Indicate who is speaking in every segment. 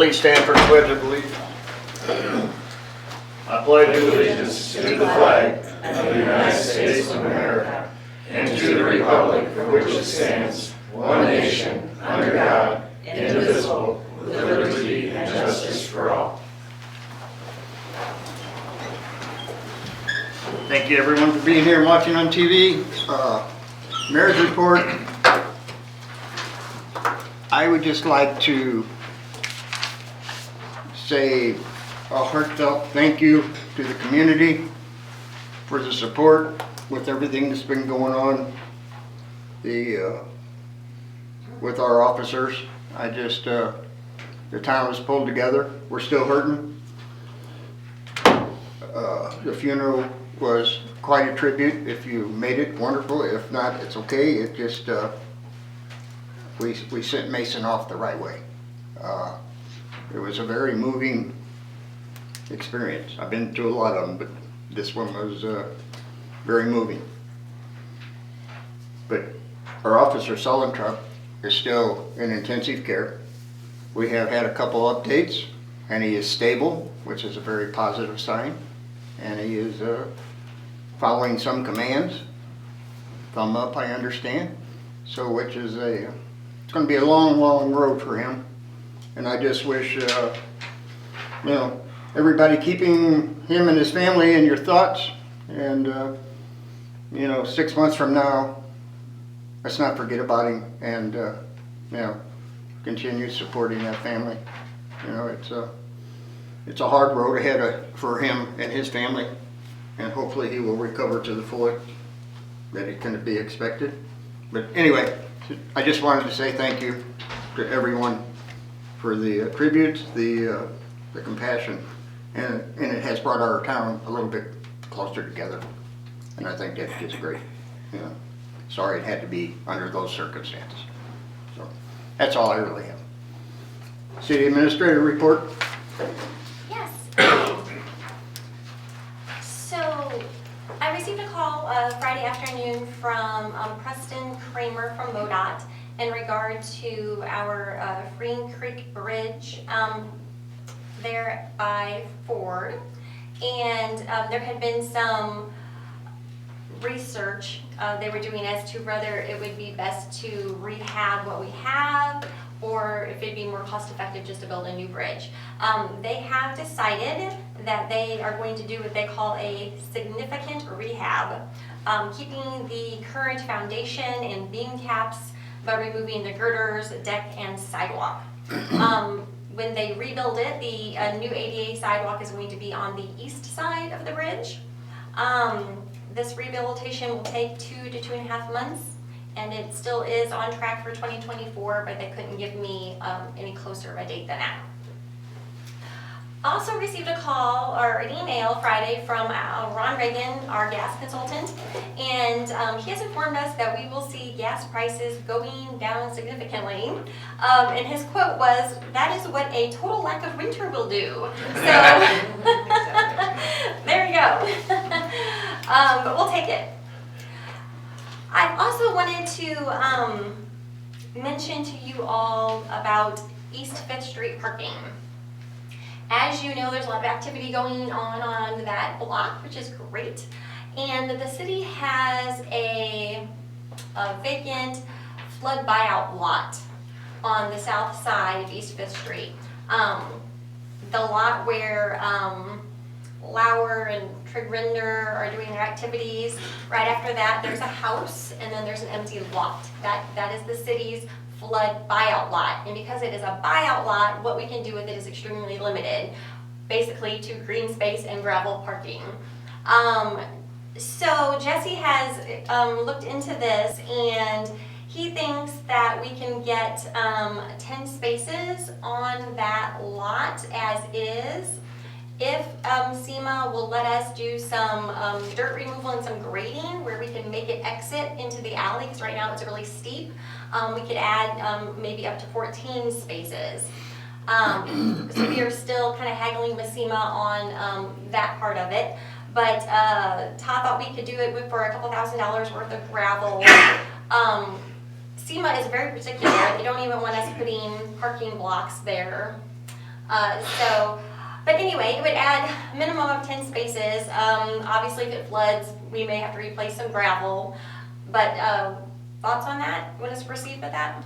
Speaker 1: please stand for the Pledge of Allegiance. I pledge allegiance to the flag of the United States of America and to the republic for which it stands, one nation, under God, indivisible, with liberty and justice for all.
Speaker 2: Thank you everyone for being here and watching on TV. Mayor's report. I would just like to say a heartfelt thank you to the community for the support with everything that's been going on with our officers. The town was pulled together. We're still hurting. The funeral was quite a tribute. If you made it, wonderful. If not, it's okay. It just we sent Mason off the right way. It was a very moving experience. I've been through a lot of them, but this one was very moving. But our officer Sullentrop is still in intensive care. We have had a couple updates, and he is stable, which is a very positive sign. And he is following some commands. Thumb up, I understand. So, which is it's going to be a long, long road for him. And I just wish, everybody keeping him and his family in your thoughts. And, 6 months from now, let's not forget about him and, continue supporting that family. It's a hard road ahead for him and his family. And hopefully he will recover to the fullest that it can be expected. But anyway, I just wanted to say thank you to everyone for the tributes, the compassion, and it has brought our town a little bit closer together, and I think that is great. Sorry it had to be under those circumstances. So that's all I really have. City Administrator report.
Speaker 3: Yes. So I received a call Friday afternoon from Preston Kramer from MoDOT in regard to our Freeing Creek Bridge there by Ford. And there had been some research they were doing as to whether it would be best to rehab what we have or if it'd be more cost effective just to build a new bridge. They have decided that they are going to do what they call a significant rehab, keeping the current foundation and beam caps, but removing the girders, deck, and sidewalk. When they rebuild it, the new ADA sidewalk is going to be on the east side of the bridge. This rehabilitation will take 2 to 2.5 months, and it still is on track for 2024, but they couldn't give me any closer of a date than that. Also received a call or an email Friday from Ron Reagan, our gas consultant, and he has informed us that we will see gas prices going down significantly. And his quote was, "That is what a total lack of winter will do." So there you go. But we'll take it. I also wanted to mention to you all about East 5th Street parking. As you know, there's a lot of activity going on that block, which is great. And the city has a vacant flood buyout lot on the south side of East 5th Street. The lot where Lauer and Trigrinder are doing their activities. Right after that, there's a house, and then there's an empty lot. That is the city's flood buyout lot. And because it is a buyout lot, what we can do with it is extremely limited, basically to green space and gravel parking. So Jesse has looked into this, and he thinks that we can get 10 spaces on that lot as is. If SEMA will let us do some dirt removal and some grading where we can make it exit into the alley, because right now it's really steep, we could add maybe up to 14 spaces. So we are still kind of haggling with SEMA on that part of it. But Todd thought we could do it for a couple $1,000s worth of gravel. SEMA is very particular. They don't even want us putting parking blocks there. But anyway, it would add a minimum of 10 spaces. Obviously, if it floods, we may have to replace some gravel. But thoughts on that? Want us to proceed with that?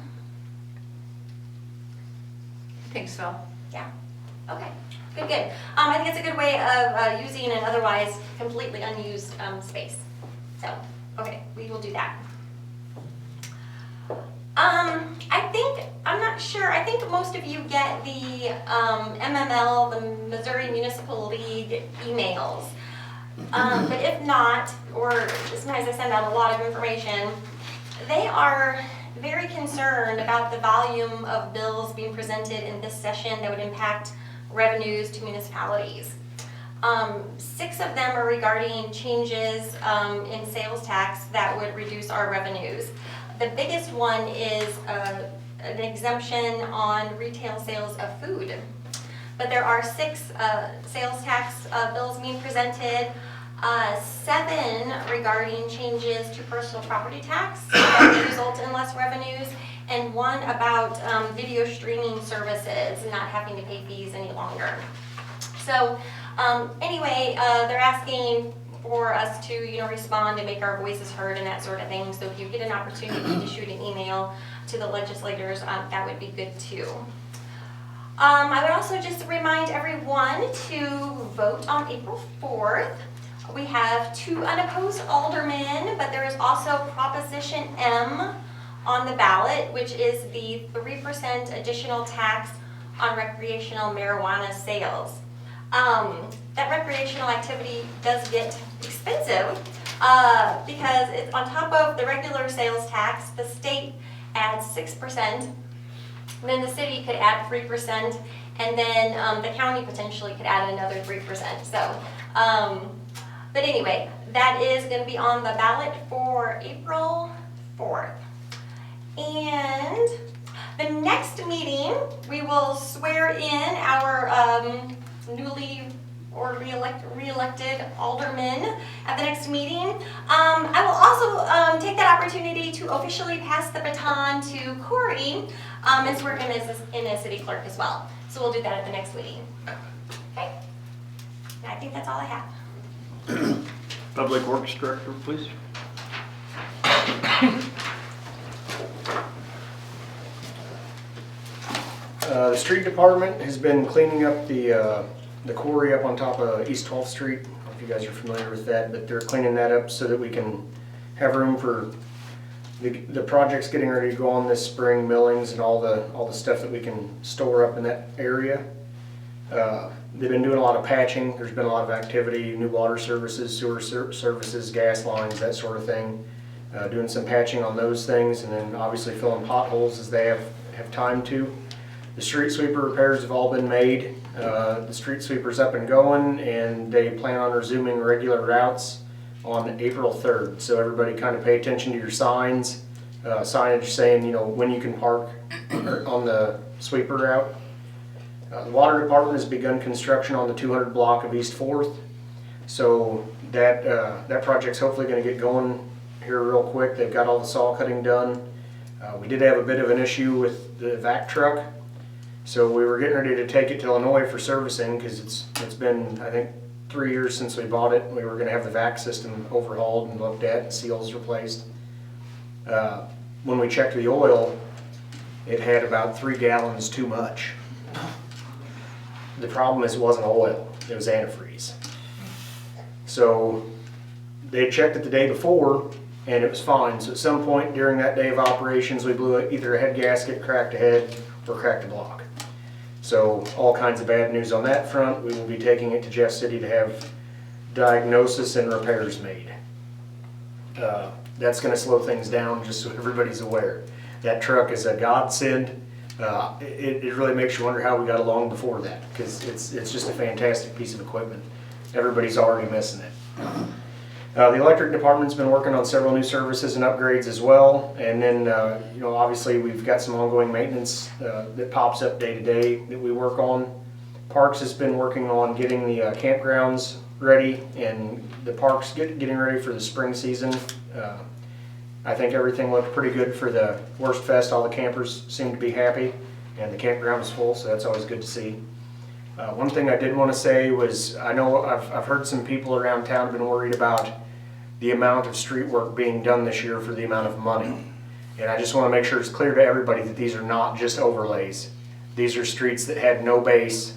Speaker 4: I think so.
Speaker 3: Yeah. Okay. Good. I think it's a good way of using an otherwise completely unused space. So, okay, we will do that. I'm not sure, I think most of you get the MML, the Missouri Municipal League emails. But if not, or sometimes I send out a lot of information, they are very concerned about the volume of bills being presented in this session that would impact revenues to municipalities. 6 of them are regarding changes in sales tax that would reduce our revenues. The biggest one is an exemption on retail sales of food. But there are 6 sales tax bills being presented, 7 regarding changes to personal property tax that would result in less revenues, and 1 about video streaming services not having to pay fees any longer. So anyway, they're asking for us to, respond and make our voices heard and that sort of thing. So if you get an opportunity to shoot an email to the legislators, that would be good too. I would also just remind everyone to vote on April 4th. We have 2 unopposed aldermen, but there is also Proposition M on the ballot, which is the 3% additional tax on recreational marijuana sales. That recreational activity does get expensive because it's on top of the regular sales tax. The state adds 6%, then the city could add 3%, and then the county potentially could add another 3%. So, but anyway, that is going to be on the ballot for April 4th. And the next meeting, we will swear in our newly or re-elected aldermen at the next meeting. I will also take that opportunity to officially pass the baton to Corey and swear him in as city clerk as well. So we'll do that at the next meeting. Okay. And I think that's all I have.
Speaker 2: Public Works Director, please.
Speaker 5: The street department has been cleaning up the quarry up on top of East 12th Street. I don't know if you guys are familiar with that, but they're cleaning that up so that we can have room for the projects getting ready to go on this spring, millings and all the stuff that we can store up in that area. They've been doing a lot of patching. There's been a lot of activity, new water services, sewer services, gas lines, that sort of thing. Doing some patching on those things, and then obviously filling potholes as they have time to. The street sweeper repairs have all been made. The street sweeper's up and going, and they plan on resuming regular routes on April 3rd. So everybody kind of pay attention to your signs. Signage saying, when you can park on the sweeper route. The water department has begun construction on the 200 block of East 4th. So that project's hopefully going to get going here real quick. They've got all the saw cutting done. We did have a bit of an issue with the vac truck. So we were getting ready to take it to Illinois for servicing because it's been, I think, 3 years since we bought it. We were going to have the vac system overhauled and looked at and seals replaced. When we checked the oil, it had about 3 gallons too much. The problem is it wasn't oil, it was antifreeze. So they checked it the day before and it was fine. So at some point during that day of operations, we blew either a head gasket, cracked a head, or cracked a block. So all kinds of bad news on that front. We will be taking it to Jeff City to have diagnosis and repairs made. That's going to slow things down, just so everybody's aware. That truck is a godsend. It really makes you wonder how we got along before that, because it's just a fantastic piece of equipment. Everybody's already missing it. The electric department's been working on several new services and upgrades as well, and then obviously we've got some ongoing maintenance that pops up day to day that we work on. Parks has been working on getting the campgrounds ready and the parks getting ready for the spring season. I think everything looked pretty good for the Worst Fest. All the campers seemed to be happy, and the campground was full, so that's always good to see. One thing I did want to say was, I know I've heard some people around town have been worried about the amount of street work being done this year for the amount of money. And I just want to make sure it's clear to everybody that these are not just overlays. These are streets that had no base.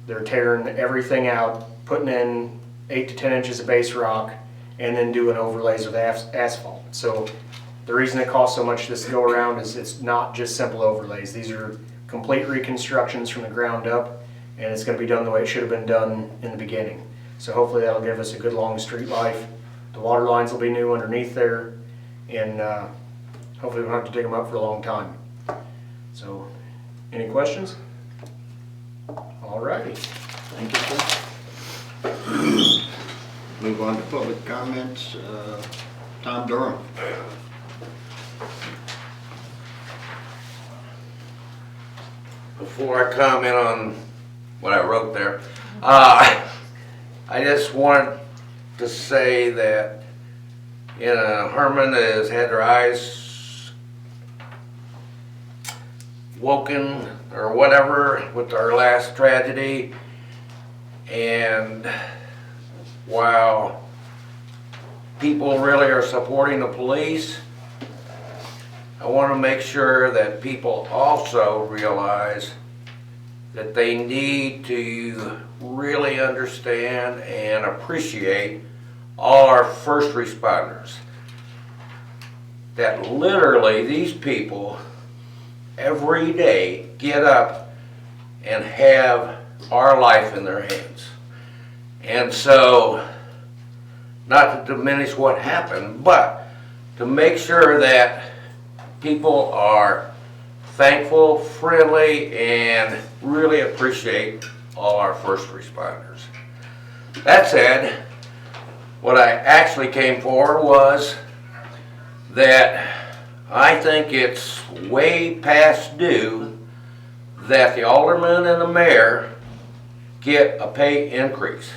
Speaker 5: They're tearing everything out, putting in 8 to 10 inches of base rock, and then doing overlays with asphalt. So the reason it costs so much this go around is it's not just simple overlays. These are complete reconstructions from the ground up, and it's going to be done the way it should have been done in the beginning. So hopefully that'll give us a good long street life. The water lines will be new underneath there, and hopefully we don't have to dig them up for a long time. So, any questions? All righty.
Speaker 2: Thank you, sir. Move on to public comments. Tom Durham.
Speaker 4: Before I comment on what I wrote there, I just wanted to say that Herman has had their eyes woken or whatever with our last tragedy, and while people really are supporting the police, I want to make sure that people also realize that they need to really understand and appreciate all our first responders. That literally these people every day get up and have our life in their hands. And so, not to diminish what happened, but to make sure that people are thankful, friendly, and really appreciate all our first responders. That said, what I actually came for was that I think it's way past due that the alderman and the mayor get a pay increase.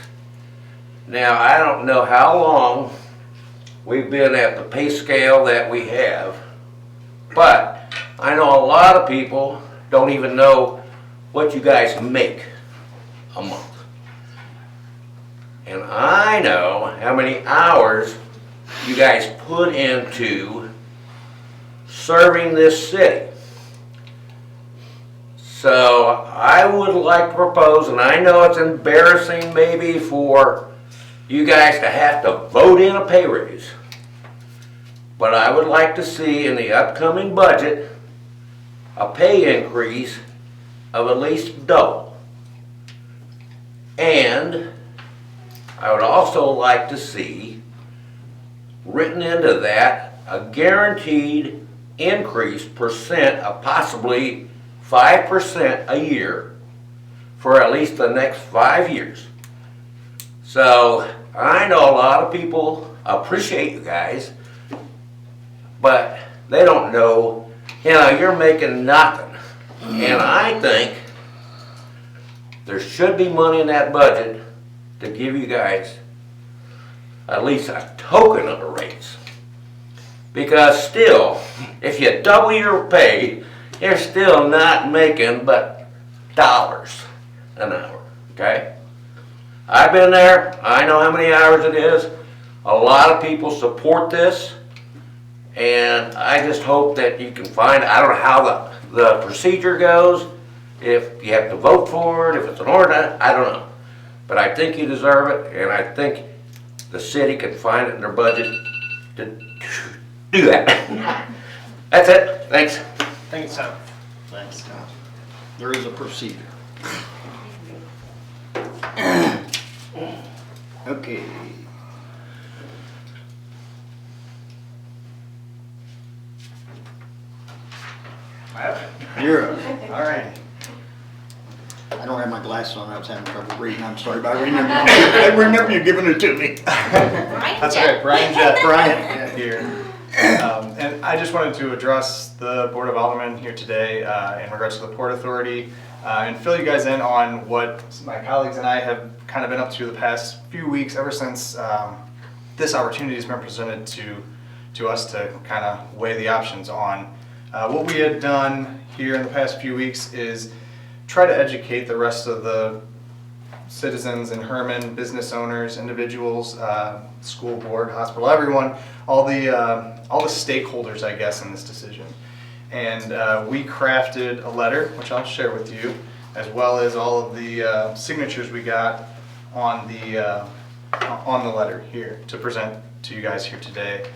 Speaker 4: Now, I don't know how long we've been at the pay scale that we have, but I know a lot of people don't even know what you guys make a month. And I know how many hours you guys put into serving this city. So I would like to propose, and I know it's embarrassing maybe for you guys to have to vote in a pay raise, but I would like to see in the upcoming budget a pay increase of at least double. And I would also like to see written into that a guaranteed increase percent of possibly 5% a year for at least the next 5 years. So I know a lot of people appreciate you guys, but they don't know, you're making nothing. And I think there should be money in that budget to give you guys at least a token of a raise. Because still, if you double your pay, you're still not making but dollars an hour, okay? I've been there, I know how many hours it is. A lot of people support this, and I just hope that you can find, I don't know how the procedure goes, if you have to vote for it, if it's an ordinance, I don't know. But I think you deserve it, and I think the city can find it in their budget to do that. That's it, thanks.
Speaker 5: Thank you, Tom.
Speaker 2: Thanks, Tom. There is a procedure. Okay. You're up.
Speaker 6: All right.
Speaker 2: I don't have my glasses on. I was having trouble reading. I'm sorry, but I remember you giving it to me.
Speaker 3: Brian
Speaker 6: That's
Speaker 3: Jett.
Speaker 6: okay. Brian Jett.
Speaker 2: Brian.
Speaker 6: Here. And I just wanted to address the Board of Aldermen here today in regards to the Port Authority and fill you guys in on what my colleagues and I have kind of been up to the past few weeks ever since this opportunity has been presented to us to kind of weigh the options on. What we had done here in the past few weeks is try to educate the rest of the citizens in Herman, business owners, individuals, school board, hospital, everyone, all the stakeholders, I guess, in this decision. And we crafted a letter, which I'll share with you, as well as all of the signatures we got on the letter here to present to you guys here today.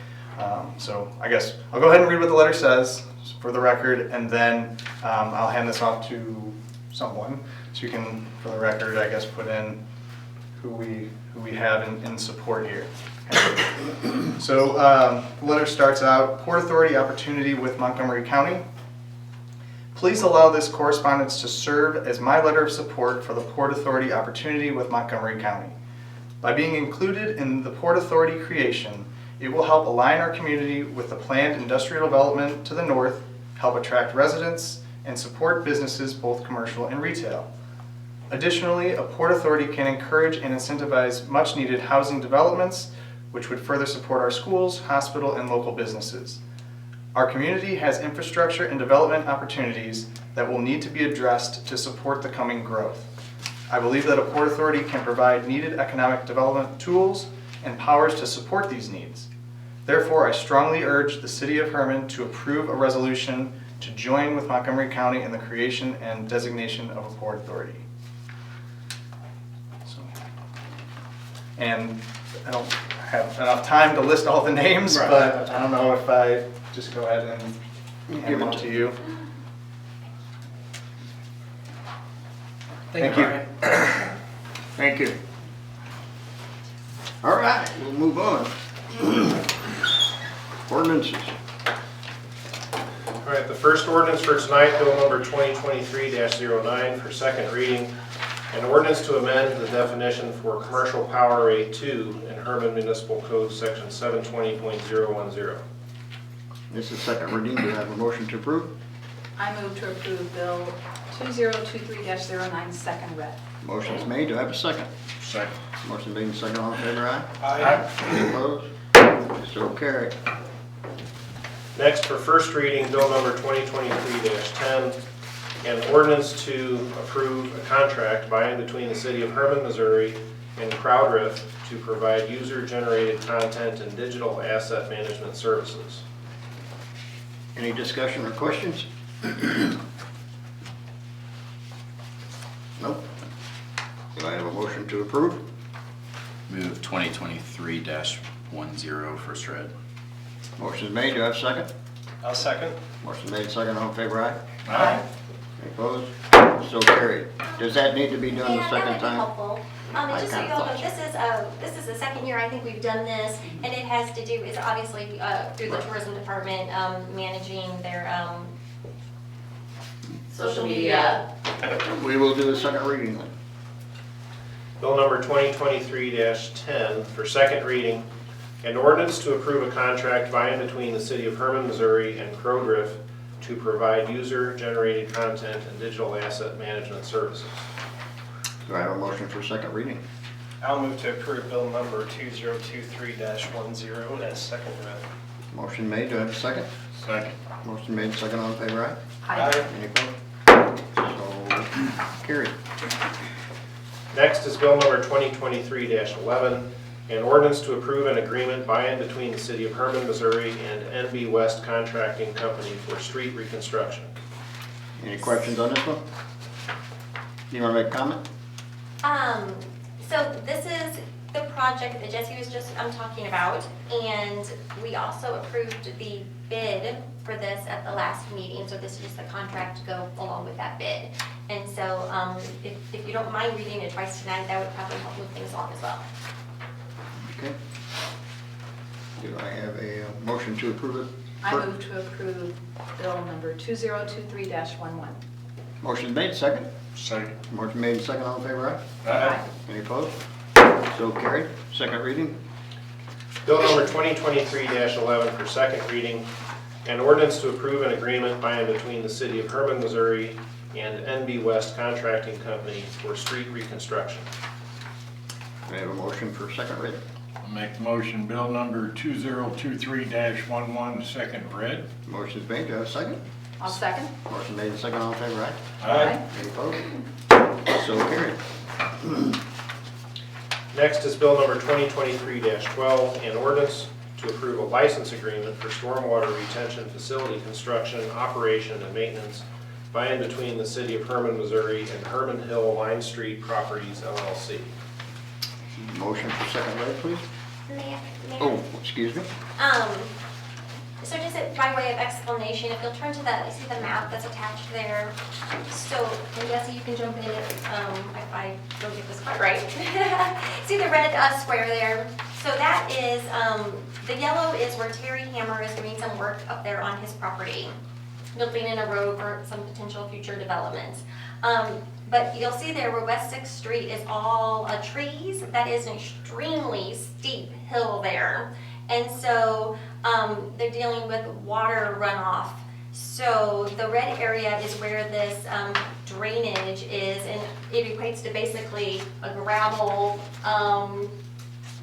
Speaker 6: So I guess I'll go ahead and read what the letter says for the record, and then I'll hand this off to someone so you can, for the record, I guess, put in who we have in support here. Okay. So the letter starts out, Port Authority opportunity with Montgomery County. Please allow this correspondence to serve as my letter of support for the Port Authority opportunity with Montgomery County. By being included in the Port Authority creation, it will help align our community with the planned industrial development to the north, help attract residents, and support businesses, both commercial and retail. Additionally, a Port Authority can encourage and incentivize much-needed housing developments, which would further support our schools, hospital, and local businesses. Our community has infrastructure and development opportunities that will need to be addressed to support the coming growth. I believe that a Port Authority can provide needed economic development tools and powers to support these needs. Therefore, I strongly urge the City of Herman to approve a resolution to join with Montgomery County in the creation and designation of a Port Authority. And I don't have enough time to list all the names,
Speaker 2: Right.
Speaker 6: but I don't know if I just go ahead and hand them off to you. Thank you.
Speaker 2: Thank you. All right, we'll move on. Ordinances.
Speaker 7: All right, the first ordinance for tonight, bill number 2023-09 for second reading. An ordinance to amend the definition for commercial power rate 2 in Herman Municipal Code section 720.010.
Speaker 2: This is second reading. Do you have a motion to approve?
Speaker 8: I move to approve Bill 2023-09, second read.
Speaker 2: Motion's made. Do I have a second?
Speaker 1: Second.
Speaker 2: Motion made and second. All in favor, aye?
Speaker 7: Aye.
Speaker 2: Any opposed? So carried.
Speaker 7: Next, for first reading, bill number 2023-10, an ordinance to approve a contract by and between the City of Herman, Missouri and CrowdRiff to provide user-generated content and digital asset management services.
Speaker 2: Any discussion or questions? Nope. Do I have a motion to approve?
Speaker 9: Move 2023-10 first read.
Speaker 2: Motion's made. Do I have a second?
Speaker 6: I'll second.
Speaker 2: Motion made, second. All in favor, aye?
Speaker 7: Aye.
Speaker 2: Any opposed? So carried. Does that need to be done the
Speaker 3: Yeah,
Speaker 2: second
Speaker 3: that would be
Speaker 2: time?
Speaker 3: helpful. And
Speaker 2: I
Speaker 3: just so you
Speaker 2: kinda
Speaker 3: all know,
Speaker 2: thought
Speaker 3: this is the second year I think we've done this, and it has to do, it's obviously through the tourism department, managing their social media.
Speaker 2: We will do a second reading then.
Speaker 7: Bill number 2023-10 for second reading, an ordinance to approve a contract by and between the City of Herman, Missouri and CrowdRiff to provide user-generated content and digital asset management services.
Speaker 2: Do I have a motion for second reading?
Speaker 5: I'll move to approve bill number 2023-10 as second read.
Speaker 2: Motion made, do I have a second?
Speaker 1: Second.
Speaker 2: Motion made, second, all in favor, aye?
Speaker 8: Aye.
Speaker 2: Any opposed? So carried.
Speaker 7: Next is bill number 2023-11, an ordinance to approve an agreement by and between the City of Herman, Missouri and NB West Contracting Company for street reconstruction.
Speaker 2: Any questions on this one? You want to make a comment?
Speaker 3: So this is the project that Jesse was just talking about, and we also approved the bid for this at the last meeting, so this is just the contract to go along with that bid. And so if you don't mind reading it twice tonight, that would probably help move things along as well.
Speaker 2: Okay. Do I have a motion to approve it?
Speaker 8: I move to approve bill number 2023-11.
Speaker 2: Motion made, second.
Speaker 1: Second.
Speaker 2: Motion made, second, all in favor, aye?
Speaker 8: Aye.
Speaker 2: Any opposed? So carried. Second reading.
Speaker 7: Bill number 2023-11 for second reading, an ordinance to approve an agreement by and between the City of Herman, Missouri and NB West Contracting Company for street reconstruction.
Speaker 2: Do I have a motion for second reading?
Speaker 1: I'll make the motion, bill number 2023-11, second read.
Speaker 2: Motion's made, do I have a second?
Speaker 8: I'll second.
Speaker 2: Motion made, second, all in favor, aye?
Speaker 8: Aye.
Speaker 2: Any opposed? So carried.
Speaker 7: Next is bill number 2023-12, an ordinance to approve a license agreement for stormwater retention facility construction, operation, and maintenance by and between the city of Herman, Missouri and Herman Hill Line Street Properties LLC.
Speaker 2: Motion for second read, please.
Speaker 3: Mayor?
Speaker 2: Oh, excuse me.
Speaker 3: So just by way of explanation, if you'll turn to see the map that's attached there. So, and Jesse, you can jump in if I don't get this quite right. See the red square there? So that is, the yellow is where Terry Hammer is doing some work up there on his property, building in a road for some potential future developments. But you'll see there where West 6th Street is all trees, that is an extremely steep hill there. And so they're dealing with water runoff. So the red area is where this drainage is, and it equates to basically a gravel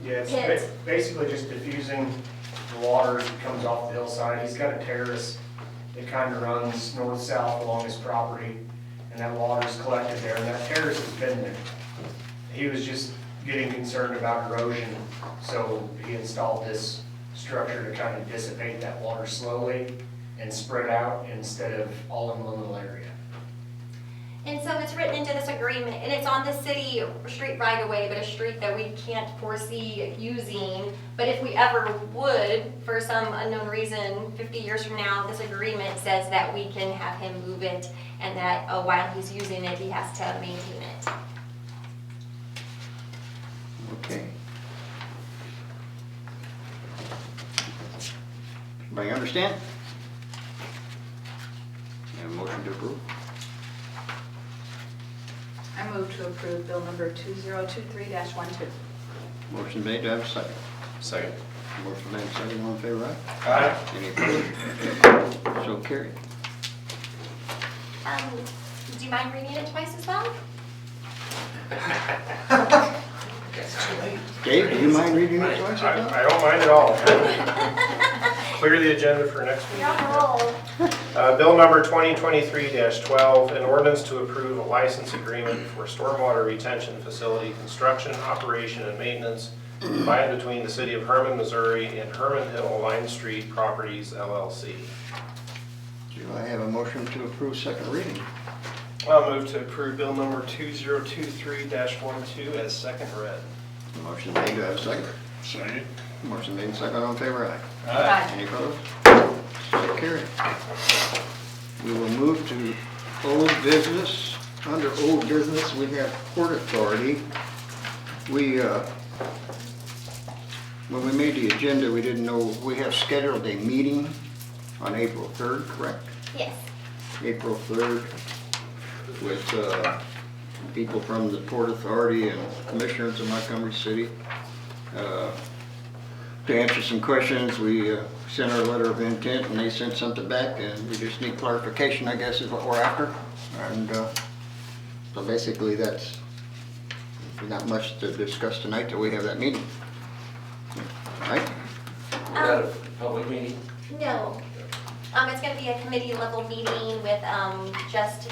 Speaker 5: Yeah, it's
Speaker 3: pit.
Speaker 5: basically just diffusing the water that comes off the hillside. He's got a terrace that kind of runs north-south along his property, and that water's collected there, and that terrace has been there. He was just getting concerned about erosion, so he installed this structure to kind of dissipate that water slowly and spread out instead of all in one little area.
Speaker 3: And so it's written into this agreement, and it's on the city street right away, but a street that we can't foresee using. But if we ever would, for some unknown reason, 50 years from now, this agreement says that we can have him move it, and that while he's using it, he has to maintain it.
Speaker 2: Okay. Everybody understand? Have a motion to approve?
Speaker 8: I move to approve bill number 2023-12.
Speaker 2: Motion made, do I have a second?
Speaker 9: Second.
Speaker 2: Motion made, second, all in favor, aye?
Speaker 7: Aye.
Speaker 2: Any opposed? So carried.
Speaker 3: Do you mind reading it twice as well?
Speaker 2: Dave, do you mind reading it twice?
Speaker 7: I don't mind at all. Clear the agenda for next week.
Speaker 3: You're on a roll.
Speaker 7: Bill number 2023-12, an ordinance to approve a license agreement for stormwater retention facility construction, operation, and maintenance by and between the city of Herman, Missouri and Herman Hill Line Street Properties LLC.
Speaker 2: Do I have a motion to approve second reading?
Speaker 10: I'll move to approve bill number 2023-12 as second read.
Speaker 2: Motion made, do I have a second?
Speaker 1: Second.
Speaker 2: Motion made, second, all in favor, aye?
Speaker 8: Aye.
Speaker 2: Any opposed? So carried. We will move to old business. Under old business, we have Port Authority. When we made the agenda, we didn't know, we have scheduled a meeting on April 3rd, correct?
Speaker 3: Yes.
Speaker 2: April 3rd with people from the Port Authority and commissioners of Montgomery City. To answer some questions, we sent our letter of intent and they sent something back, and we just need clarification, I guess, is what we're after. And so basically that's not much to discuss tonight till we have that meeting. All right?
Speaker 4: Is that a public meeting?
Speaker 3: No. It's gonna be a committee level meeting with just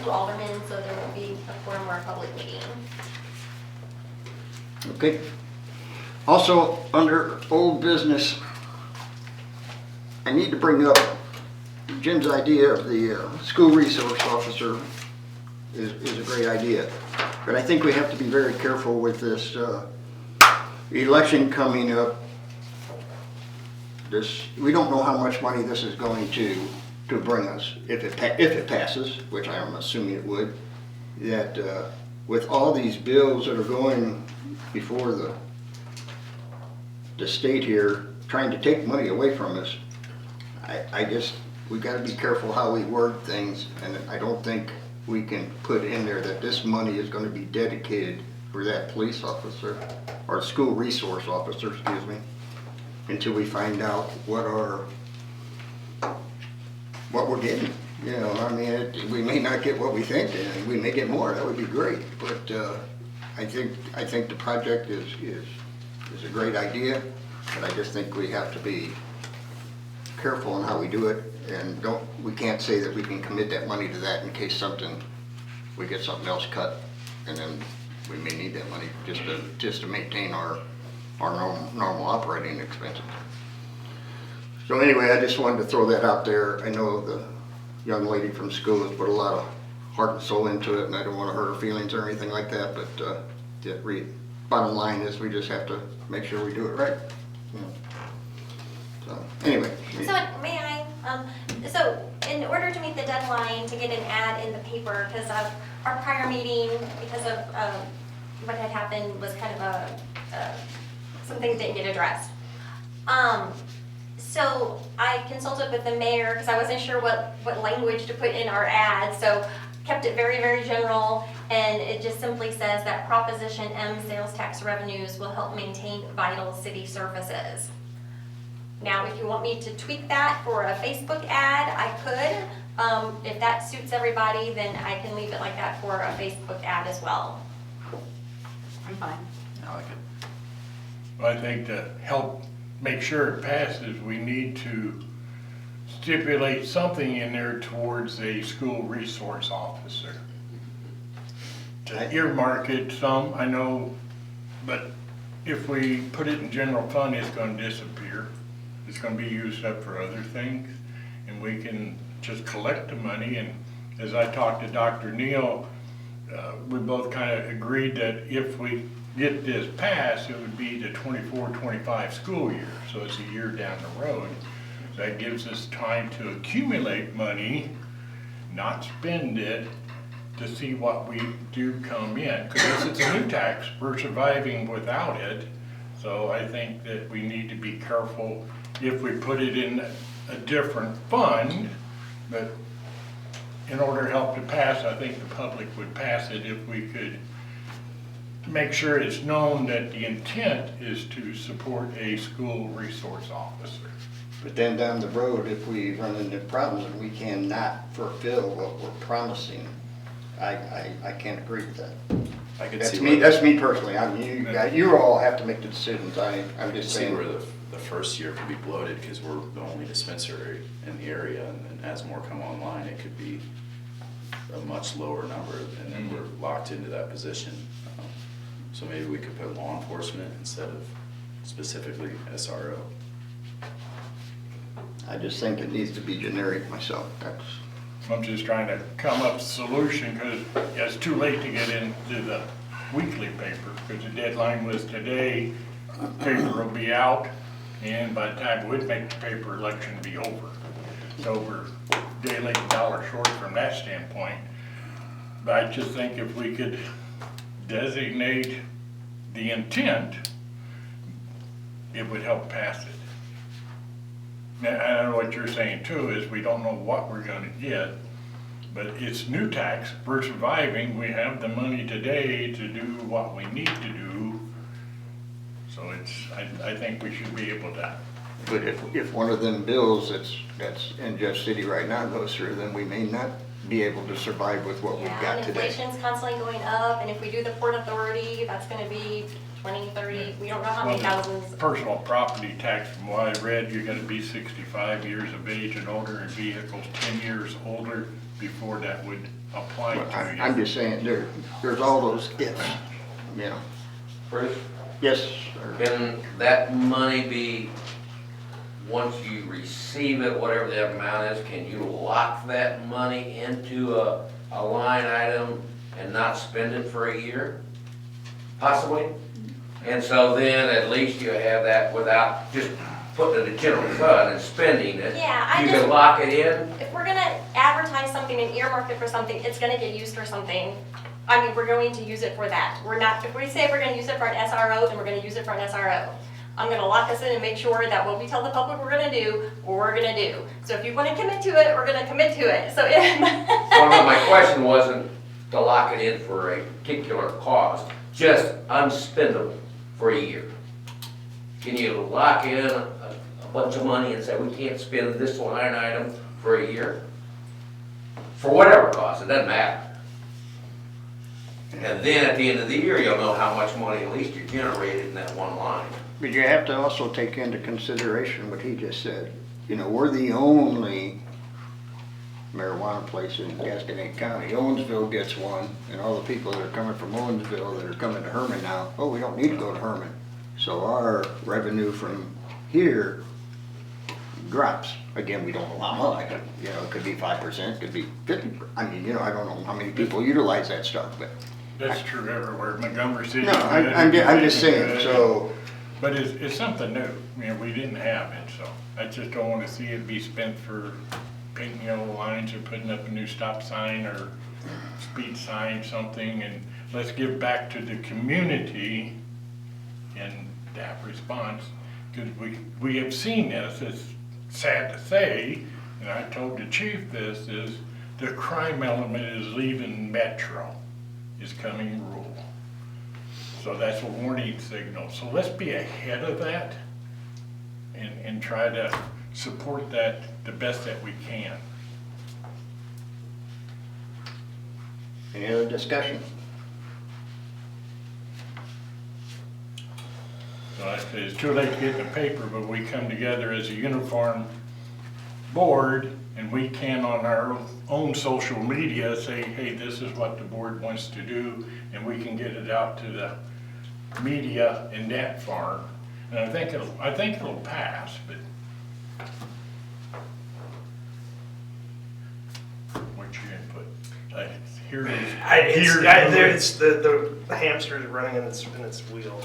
Speaker 3: 2 aldermen, so there won't be a quorum or a public meeting.
Speaker 2: Okay. Also, under old business, I need to bring up Jim's idea of the school resource officer is a great idea. But I think we have to be very careful with this election coming up. We don't know how much money this is going to bring us if it passes, which I'm assuming it would. That with all these bills that are going before the state here, trying to take money away from us, we got to be careful how we word things, and I don't think we can put in there that this money is going to be dedicated for that police officer or school resource officer, excuse me, until we find out what we're getting. You know, I mean, we may not get what we think, and we may get more. That would be great. But I think the project is a great idea, but I just think we have to be careful on how we do it, and we can't say that we can commit that money to that in case we get something else cut, and then we may need that money just to maintain our normal operating expenses. So anyway, I just wanted to throw that out there. I know the young lady from school has put a lot of heart and soul into it, and I don't want to hurt her feelings or anything like that, but bottom line is we just have to make sure we do it right. You know. So anyway.
Speaker 3: So may I, so in order to meet the deadline to get an ad in the paper, because of our prior meeting, because of what had happened was kind of some things didn't get addressed. So I consulted with the mayor because I wasn't sure what language to put in our ad, so kept it very, very general, and it just simply says that Proposition M sales tax revenues will help maintain vital city services. Now, if you want me to tweak that for a Facebook ad, I could. If that suits everybody, then I can leave it like that for a Facebook ad as well.
Speaker 8: I'm fine.
Speaker 9: I like it.
Speaker 1: I think to help make sure it passes, we need to stipulate something in there towards a school resource officer. To earmark it some, I know, but if we put it in general fund, it's gonna disappear. It's gonna be used up for other things, and we can just collect the money. And as I talked to Dr. Neal, we both kind of agreed that if we get this passed, it would be the 24-25 school year, so it's a year down the road. That gives us time to accumulate money, not spend it, to see what we do come in. Because it's a new tax, we're surviving without it. So I think that we need to be careful if we put it in a different fund. But in order to help to pass, I think the public would pass it if we could make sure it's known that the intent is to support a school resource officer.
Speaker 2: But then down the road, if we run into problems and we cannot fulfill what we're promising, I can't agree with that.
Speaker 9: I could
Speaker 2: That's
Speaker 9: see
Speaker 2: me.
Speaker 9: where
Speaker 2: That's me personally. I mean, you all have to make the decisions. I'm
Speaker 9: I could
Speaker 2: just
Speaker 9: see
Speaker 2: saying.
Speaker 9: where the first year could be bloated because we're the only dispensary in the area, and then as more come online, it could be a much lower number, and then we're locked into that position. So maybe we could put law enforcement instead of specifically SRO.
Speaker 2: I just think it needs to be generic myself. That's.
Speaker 1: I'm just trying to come up with a solution because it's too late to get into the weekly paper because the deadline was today. Paper will be out, and by the time we'd make the paper, election will be over. So we're day late, dollar short from that standpoint. But I just think if we could designate the intent, it would help pass it. Now, I know what you're saying too, is we don't know what we're gonna get, but it's new tax, we're surviving, we have the money today to do what we need to do. So I think we should be able to.
Speaker 2: But if one of them bills that's in Jeff City right now goes through, then we may not be able to survive with what we've
Speaker 3: Yeah,
Speaker 2: got
Speaker 3: and
Speaker 2: today.
Speaker 3: inflation's constantly going up, and if we do the Port Authority, that's gonna be 20, 30, we don't know how many
Speaker 1: Well, the
Speaker 3: thousands.
Speaker 1: personal property tax, from what I read, you're gonna be 65 years of age and older, and vehicles 10 years older before that would apply
Speaker 2: But
Speaker 1: to you.
Speaker 2: I'm just saying, there's all those ifs, you know.
Speaker 4: Bruce,
Speaker 2: Yes, sir.
Speaker 4: can that money be, once you receive it, whatever the amount is, can you lock that money into a line item and not spend it for a year? Possibly? And so then at least you have that without just putting it in general fund and spending it.
Speaker 3: Yeah, I
Speaker 4: You
Speaker 3: just-
Speaker 4: can lock it in.
Speaker 3: If we're gonna advertise something and earmark it for something, it's gonna get used for something. I mean, we're going to use it for that. We're not, if we say we're gonna use it for an SRO, then we're gonna use it for an SRO. I'm gonna lock us in and make sure that what we tell the public we're gonna do, we're gonna do. So if you wanna commit to it, we're gonna commit to it, so if.
Speaker 4: Well, no, my question wasn't to lock it in for a particular cost, just unspendable for a year. Can you lock in a bunch of money and say, we can't spend this line item for a year? For whatever cost, it doesn't matter. And then at the end of the year, you'll know how much money at least you generated in that one line.
Speaker 2: But you have to also take into consideration what he just said. You know, we're the only marijuana place in Gasconade County. Owensville gets one, and all the people that are coming from Owensville that are coming to Herman now, oh, we don't need to go to Herman. So our revenue from here drops. Again, we don't know how much, you know, it could be 5%, could be 50, I mean, you know, I don't know how many people utilize that stuff, but.
Speaker 11: That's true everywhere, Montgomery City.
Speaker 2: No, I'm just saying, so.
Speaker 11: But it's something new, you know, we didn't have it, so I just don't wanna see it be spent for painting yellow lines or putting up a new stop sign or speed sign, something, and let's give back to the community in that response, because we have seen this, it's sad to say, and I told the chief this, is the crime element is leaving Metro, is coming rural. So that's a warning signal. So let's be ahead of that and try to support that the best that we can.
Speaker 2: Any other discussion?
Speaker 11: So like I say, it's too late to get in the paper, but we come together as a uniform board and we can on our own social media say, hey, this is what the board wants to do, and we can get it out to the media in that farm. And I think it'll pass, but what's your input? Here it is.
Speaker 10: The hamster is running in its wheel.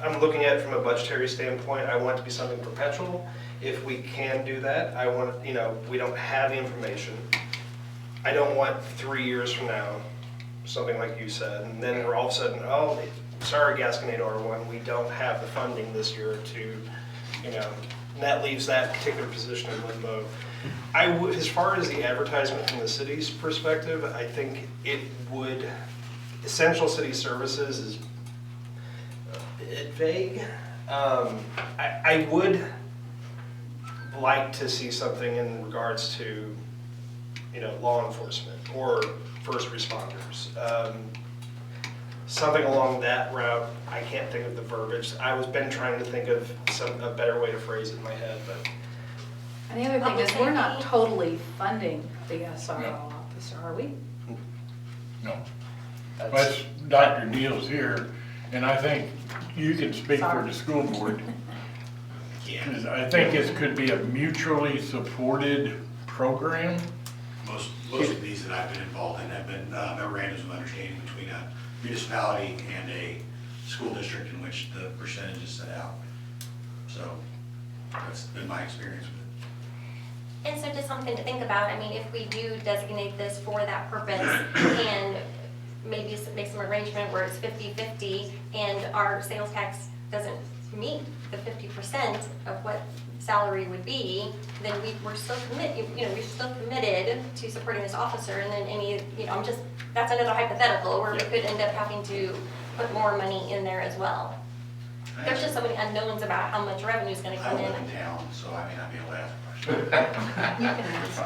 Speaker 10: I'm looking at it from a budgetary standpoint. I want it to be something perpetual. If we can do that, I want, you know, we don't have the information. I don't want 3 years from now, something like you said, and then we're all of a sudden, oh, sorry, Gasconade R1, we don't have the funding this year to, you know, and that leaves that particular position in limbo. As far as the advertisement from the city's perspective, I think it would, essential city services is a bit vague. I would like to see something in regards to, you know, law enforcement or first responders. Something along that route. I can't think of the verbiage. Been trying to think of a better way to phrase it in my head, but.
Speaker 8: And the other thing is, we're not totally funding the SRO officer, are we?
Speaker 11: No. But Dr. Neal's here, and I think you can speak for the school board. Because I think this could be a mutually supported program.
Speaker 12: Most of these that I've been involved in have been memorandums of understanding between a municipality and a school district in which the percentage is set out. So that's been my experience with it.
Speaker 3: And so just something to think about, I mean, if we do designate this for that purpose and maybe make some arrangement where it's 50-50 and our sales tax doesn't meet the 50% of what salary would be, then we're still committed, we're still committed to supporting this officer, and then that's another hypothetical where we could end up having to put more money in there as well. There's just so many unknowns about how much revenue is going to come
Speaker 12: I
Speaker 3: in.
Speaker 12: live in town, so I may not be able to ask a question.
Speaker 8: You can ask.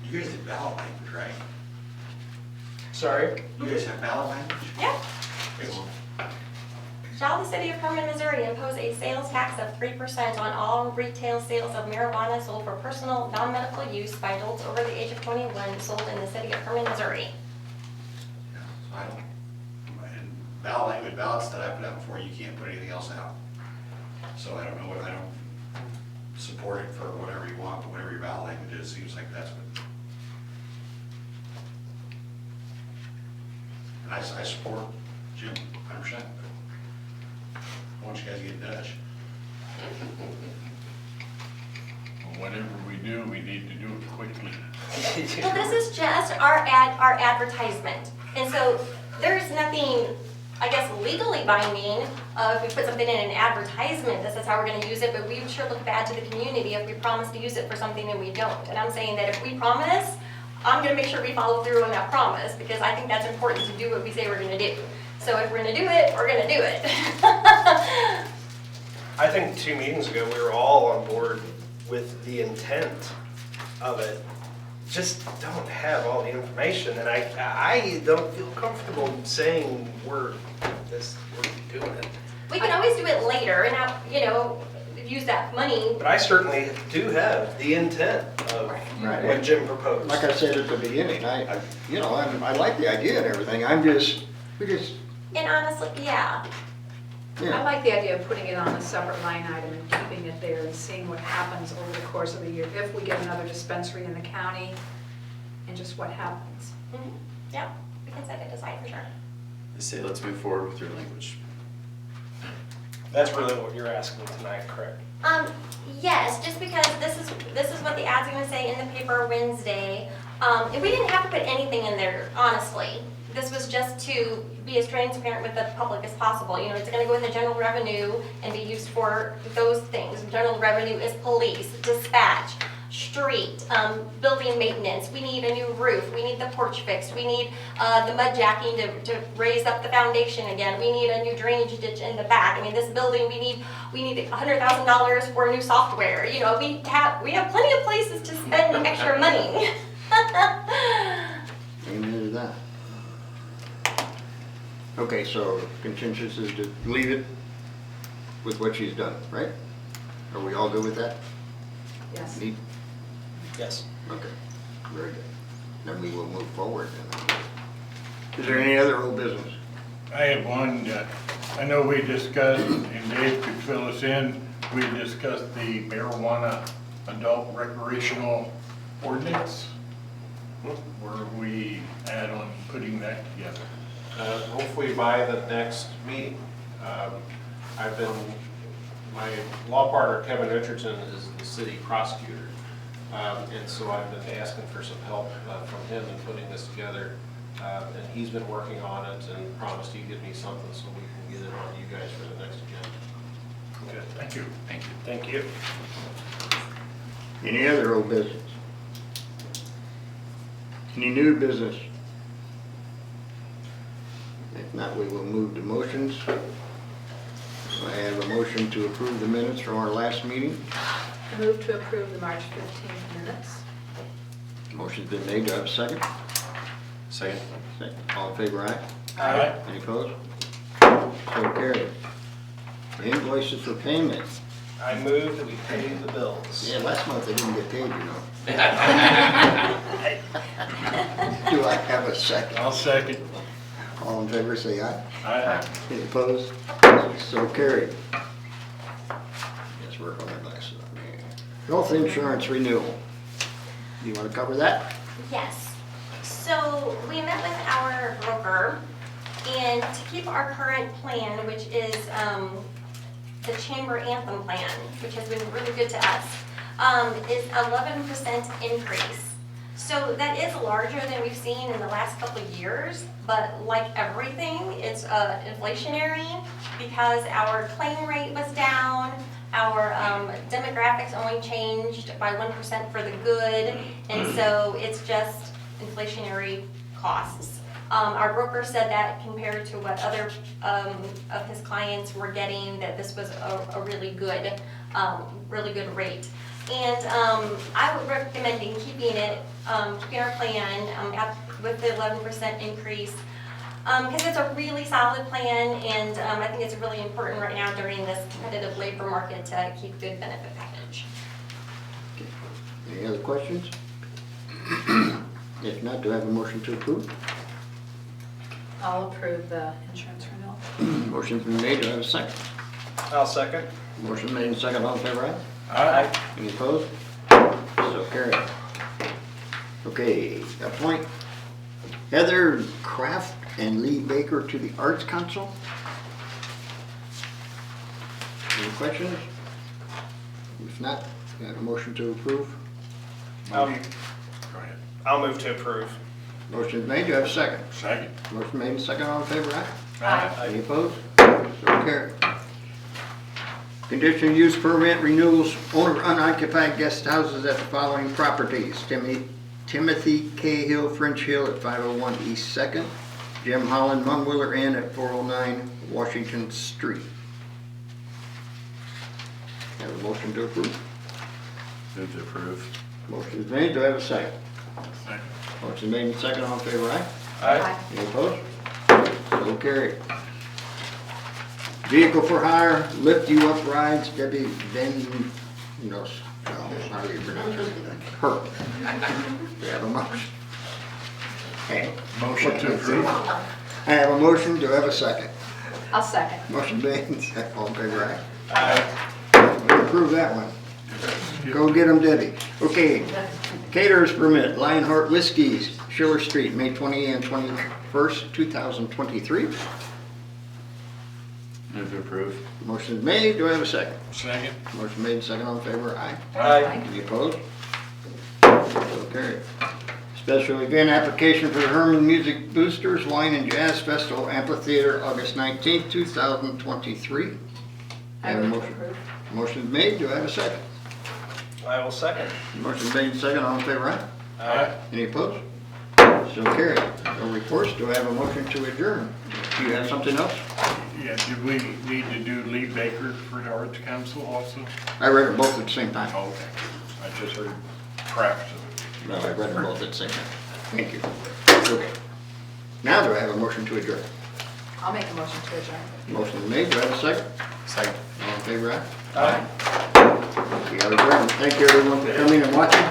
Speaker 12: You guys have ballot language, right?
Speaker 10: Sorry?
Speaker 12: You guys have ballot language?
Speaker 3: Yeah.
Speaker 12: Okay, well,
Speaker 3: Shall the city of Herman, Missouri impose a sales tax of 3% on all retail sales of marijuana sold for personal, non-medical use by adults over the age of 21 sold in the city of Herman, Missouri?
Speaker 12: yeah, so I don't, and ballot language, ballots that I put out before, you can't put anything else out. So I don't know what, I don't support it for whatever you want, but whatever your ballot language is, seems like that's what. And I support Jim 100%. I want you guys to get Dutch.
Speaker 11: Whatever we do, we need to do it quickly.
Speaker 3: Well, this is just our advertisement. And so there's nothing, I guess, legally binding if we put something in an advertisement, this is how we're gonna use it, but we sure look bad to the community if we promise to use it for something and we don't. And I'm saying that if we promise, I'm gonna make sure we follow through on that promise, because I think that's important to do what we say we're gonna do. So if we're gonna do it, we're gonna do it.
Speaker 10: I think 2 meetings ago, we were all on board with the intent of it. Just don't have all the information, and I don't feel comfortable saying we're doing it.
Speaker 3: We can always do it later, and if use that money.
Speaker 10: But I certainly do have the intent of
Speaker 2: Right.
Speaker 10: what Jim proposed.
Speaker 2: Like I said at the beginning, I like the idea and everything,
Speaker 3: And honestly, yeah,
Speaker 8: I like the idea of putting it on a separate line item and keeping it there and seeing what happens over the course of the year. If we get another dispensary in the county, and just what happens.
Speaker 3: yeah, we can set it aside for sure.
Speaker 9: I say let's move forward with your language.
Speaker 10: That's really what you're asking tonight, correct?
Speaker 3: Yes, just because this is what the ad's gonna say in the paper Wednesday. And we didn't have to put anything in there, honestly. This was just to be as transparent with the public as possible. You know, it's gonna go in the general revenue and be used for those things. General revenue is police, dispatch, street, building maintenance. We need a new roof. We need the porch fixed. We need the mud jacking to raise up the foundation again. We need a new drainage ditch in the back. I mean, this building, we need $100,000 for new software. You know, we have plenty of places to spend extra money.
Speaker 2: amen to that. Okay, so consensus is to leave it with what she's done, right? Are we all good with that?
Speaker 8: Yes.
Speaker 2: Need-
Speaker 10: Yes.
Speaker 2: Okay, very good. Then we will move forward. Is there any other old business?
Speaker 11: I have one that I know we discussed, and Dave could fill us in. We discussed the marijuana adult recreational ordinance. Where are we at on putting that together?
Speaker 7: Hopefully by the next meeting. My law partner Kevin Richardson is the city prosecutor. And so I've been asking for some help from him in putting this together. And he's been working on it and promised he'd give me something so we can get it on you guys for the next agenda.
Speaker 11: Okay, thank you.
Speaker 9: Thank you.
Speaker 10: Thank you.
Speaker 2: Any other old business? Any new business? If not, we will move to motions. I have a motion to approve the minutes from our last meeting.
Speaker 8: I move to approve the March 15th minutes.
Speaker 2: Motion's been made. Do I have a second?
Speaker 9: Second.
Speaker 2: Second. All in favor, aye?
Speaker 11: Aye.
Speaker 2: Any opposed? So carried. Invoices for payment.
Speaker 10: I move that we pay the bills.
Speaker 2: Yeah, last month they didn't get paid, you know. Do I have a second?
Speaker 11: I'll second.
Speaker 2: All in favor, say aye.
Speaker 11: Aye.
Speaker 2: Any opposed? So carried. Let's work on our glasses. Health insurance renewal. Do you want to cover that?
Speaker 3: Yes. So we met with our broker, and to keep our current plan, which is the Chamber Anthem plan, which has been really good to us, is 11% increase. So that is larger than we've seen in the last couple of years, but like everything, it's inflationary because our claim rate was down, our demographics only changed by 1% for the good, and so it's just inflationary costs. Our broker said that compared to what other of his clients were getting, that this was a really good rate. And I would recommend keeping it, keeping our plan with the 11% increase, because it's a really solid plan, and I think it's really important right now during this competitive labor market to keep good benefit package.
Speaker 2: Any other questions? If not, do I have a motion to approve?
Speaker 8: I'll approve the insurance renewal.
Speaker 2: Motion's been made. Do I have a second?
Speaker 10: I'll second.
Speaker 2: Motion made and second. All in favor, aye?
Speaker 11: Aye.
Speaker 2: Any opposed? So carried. Okay, appoint Heather Kraft and Lee Baker to the Arts Council. Any questions? If not, do I have a motion to approve?
Speaker 11: Go ahead.
Speaker 10: I'll move to approve.
Speaker 2: Motion's made. Do I have a second?
Speaker 11: Second.
Speaker 2: Motion made and second. All in favor, aye?
Speaker 11: Aye.
Speaker 2: Any opposed? So carried. Conditional use permit renewals, owner unoccupied guest houses at the following properties: Timothy Cahill, French Hill at 501 East 2nd, Jim Holland, Munwiller Inn at 409 Washington Street. Have a motion to approve.
Speaker 9: Move to approve.
Speaker 2: Motion is made. Do I have a second?
Speaker 11: Second.
Speaker 2: Motion made and second. All in favor, aye?
Speaker 8: Aye.
Speaker 2: Any opposed? So carried. Vehicle for hire, lift you up rides, Debbie Van, no, how do you pronounce it? Her. We have a motion. Okay.
Speaker 11: Motion to approve.
Speaker 2: I have a motion, do I have a second?
Speaker 8: I'll second.
Speaker 2: Motion made, and second, all in favor, aye?
Speaker 6: Aye.
Speaker 2: We approve that one. Go get them, Debbie. Okay, caterers permit, Lionheart Whiskies, Schiller Street, May 20 and 21st, 2023.
Speaker 9: Move to approve.
Speaker 2: Motion is made, do I have a second?
Speaker 11: Second.
Speaker 2: Motion made, second, all in favor, aye?
Speaker 6: Aye.
Speaker 2: Any opposed? So carried. Special event application for the Herman Music Boosters Wine and Jazz Festival Amphitheater, August 19th, 2023.
Speaker 8: I
Speaker 2: Have a
Speaker 8: move to
Speaker 2: motion.
Speaker 8: approve.
Speaker 2: Motion is made, do I have a second?
Speaker 10: I will second.
Speaker 2: Motion made, second, all in favor, aye?
Speaker 11: Aye.
Speaker 2: Any opposed? So carried. No reports, do I have a motion to adjourn? Do you have something else?
Speaker 11: Yeah, do we need to do Lee Baker for the Arts Council also?
Speaker 2: I read them both at the same time.
Speaker 11: Oh, okay. I just heard perhaps.
Speaker 2: No, I read them both at the same time. Thank you. Okay. Now do I have a motion to adjourn?
Speaker 8: I'll make a motion to adjourn.
Speaker 2: Motion is made, do I have a second?
Speaker 6: Second.
Speaker 2: All in favor, aye?
Speaker 6: Aye.
Speaker 2: We are adjourned. Thank you everyone for coming and watching.